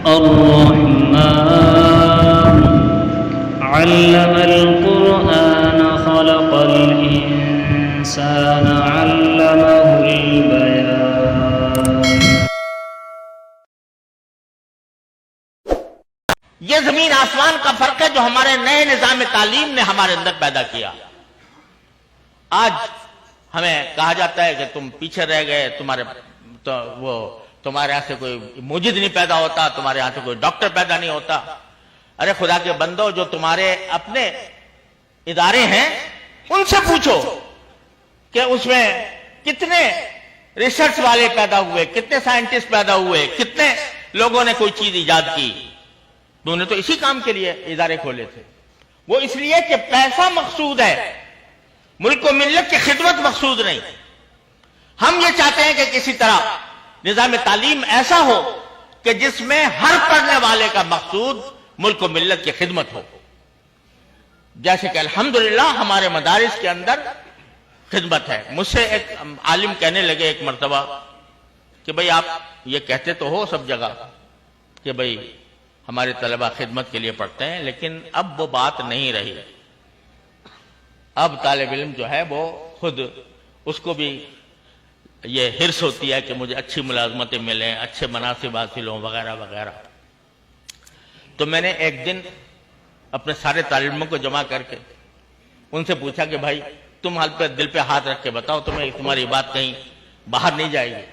الرحمن علم القرآن خلق الإنسان علمه البيان. یہ زمین آسمان کا فرق ہے جو ہمارے نئے نظام تعلیم نے ہمارے اندر پیدا کیا. آج ہمیں کہا جاتا ہے کہ تم پیچھے رہ گئے، تمہارے یہاں سے کوئی موجد نہیں پیدا ہوتا، تمہارے یہاں سے کوئی ڈاکٹر پیدا نہیں ہوتا. ارے خدا کے بندو، جو تمہارے اپنے ادارے ہیں ان سے پوچھو کہ اس میں کتنے ریسرچ والے پیدا ہوئے، کتنے سائنٹسٹ پیدا ہوئے، کتنے لوگوں نے کوئی چیز ایجاد کی. انہوں نے تو اسی کام کے لیے ادارے کھولے تھے. وہ اس لیے کہ پیسہ مقصود ہے، ملک و ملت کی خدمت مقصود نہیں. ہم یہ چاہتے ہیں کہ کسی طرح نظام تعلیم ایسا ہو کہ جس میں ہر پڑھنے والے کا مقصود ملک و ملت کی خدمت ہو. جیسے کہ الحمدللہ ہمارے مدارس کے اندر خدمت ہے. مجھ سے ایک عالم کہنے لگے ایک مرتبہ کہ بھئی آپ یہ کہتے تو ہو سب جگہ کہ بھئی ہمارے طلبہ خدمت کے لیے پڑھتے ہیں، لیکن اب وہ بات نہیں رہی. اب طالب علم جو ہے وہ خود اس کو بھی یہ حرص ہوتی ہے کہ مجھے اچھی ملازمتیں ملیں، اچھے مناصب حاصل ہوں وغیرہ وغیرہ. تو میں نے ایک دن اپنے سارے طالب علموں کو جمع کر کے ان سے پوچھا کہ بھائی تم دل پہ ہاتھ رکھ کے بتاؤ تمہاری بات کہیں باہر نہیں جائے گی،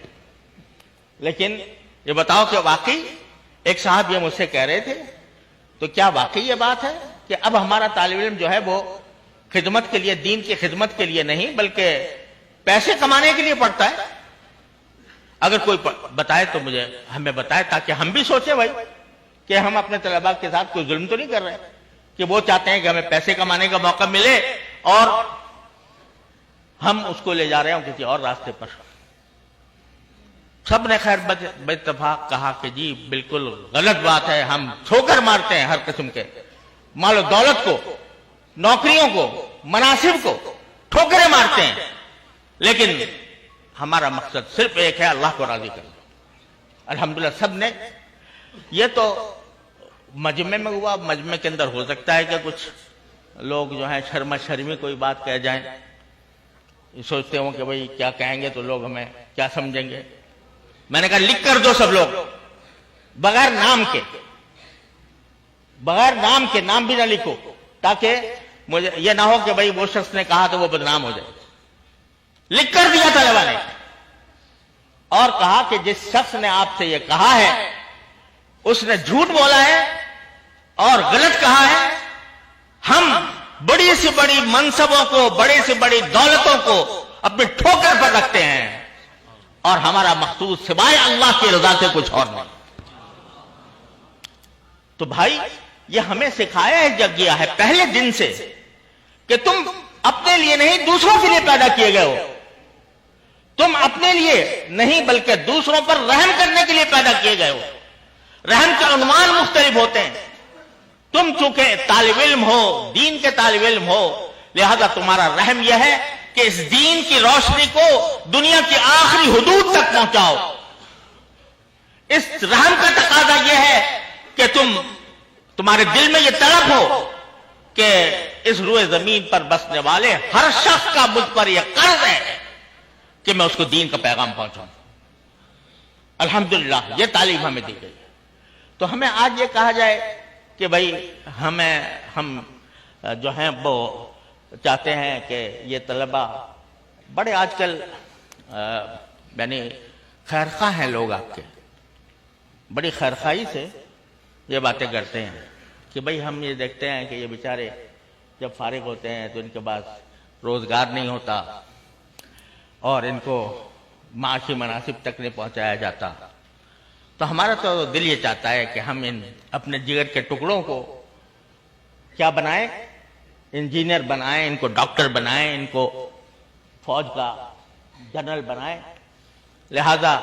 لیکن یہ بتاؤ کہ واقعی ایک صاحب یہ مجھ سے کہہ رہے تھے تو کیا واقعی یہ بات ہے کہ اب ہمارا طالب علم جو ہے وہ خدمت کے لیے، دین کی خدمت کے لیے نہیں بلکہ پیسے کمانے کے لیے پڑھتا ہے؟ اگر کوئی بتائے تو ہمیں بتائے تاکہ ہم بھی سوچیں بھائی کہ ہم اپنے طلباء کے ساتھ کوئی ظلم تو نہیں کر رہے کہ وہ چاہتے ہیں کہ ہمیں پیسے کمانے کا موقع ملے اور ہم اس کو لے جا رہے ہوں کسی اور راستے پر. سب نے خیر باتفاق کہا کہ جی بالکل غلط بات ہے، ہم ٹھوکر مارتے ہیں ہر قسم کے مال و دولت کو، نوکریوں کو، مناصب کو ٹھوکریں مارتے ہیں، لیکن ہمارا مقصد صرف ایک ہے، اللہ کو راضی کرنا. الحمدللہ سب نے. یہ تو مجمع میں ہوا. مجمع کے اندر ہو سکتا ہے کہ کچھ لوگ جو ہیں شرما شرمی کوئی بات کہہ جائیں، سوچتے ہوں کہ بھئی کیا کہیں گے تو لوگ ہمیں کیا سمجھیں گے. میں نے کہا لکھ کر دو سب لوگ بغیر نام کے، نام بھی نہ لکھو تاکہ مجھے یہ نہ ہو کہ بھئی وہ شخص نے کہا تو وہ بدنام ہو جائے. لکھ کر دیا طلبہ نے اور کہا کہ جس شخص نے آپ سے یہ کہا ہے اس نے جھوٹ بولا ہے اور غلط کہا ہے. ہم بڑی سے بڑی منصبوں کو، بڑی سے بڑی دولتوں کو اپنی ٹھوکر پر رکھتے ہیں اور ہمارا مقصود سوائے اللہ کی رضا سے کچھ اور نہیں. تو بھائی یہ ہمیں سکھایا ہے گیا ہے پہلے دن سے کہ تم اپنے لیے نہیں دوسروں کے لیے پیدا کیے گئے ہو. تم اپنے لیے نہیں بلکہ دوسروں پر رحم کرنے کے لیے پیدا کیے گئے ہو. رحم کے عنوان مختلف ہوتے ہیں. تم چونکہ طالب علم ہو، دین کے طالب علم ہو، لہذا تمہارا رحم یہ ہے کہ اس دین کی روشنی کو دنیا کی آخری حدود تک پہنچاؤ. اس رحم کا تقاضا یہ ہے کہ تمہارے دل میں یہ طلب ہو کہ اس روئے زمین پر بسنے والے ہر شخص کا مجھ پر یہ قرض ہے کہ میں اس کو دین کا پیغام پہنچاؤں. الحمدللہ یہ تعلیم ہمیں دی گئی. تو ہمیں آج یہ کہا جائے کہ بھئی ہم جو ہیں وہ چاہتے ہیں کہ یہ طلبہ بڑے آج کل یعنی خیرخواہ ہیں لوگ، آپ کے بڑی خیرخواہی سے یہ باتیں کرتے ہیں کہ بھئی ہم یہ دیکھتے ہیں کہ یہ بیچارے جب فارغ ہوتے ہیں تو ان کے پاس روزگار نہیں ہوتا اور ان کو معاشی مناصب تک نہیں پہنچایا جاتا. تو ہمارا تو دل یہ چاہتا ہے کہ ہم اپنے جگر کے ٹکڑوں کو کیا بنائیں، انجینئر بنائیں، ان کو ڈاکٹر بنائیں، ان کو فوج کا جنرل بنائیں. لہذا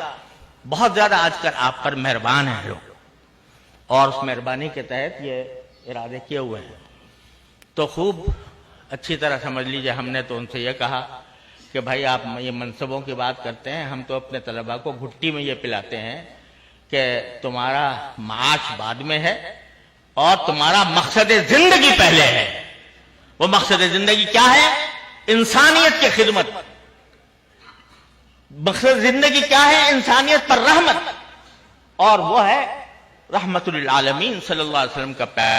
بہت زیادہ آج کل آپ پر مہربان ہیں لوگ اور اس مہربانی کے تحت یہ ارادے کیے ہوئے ہیں. تو خوب اچھی طرح سمجھ لیجئے ہم نے تو ان سے یہ کہا کہ بھائی آپ یہ منصبوں کی بات کرتے ہیں، ہم تو اپنے طلباء کو گھٹی میں یہ پلاتے ہیں کہ تمہارا معاش بعد میں ہے اور تمہارا مقصد زندگی پہلے ہے. وہ مقصد زندگی کیا ہے؟ انسانیت کی خدمت. مقصد زندگی کیا ہے؟ انسانیت پر رحمت. اور وہ ہے رحمت للعالمین صلی اللہ علیہ وسلم کا پیغام.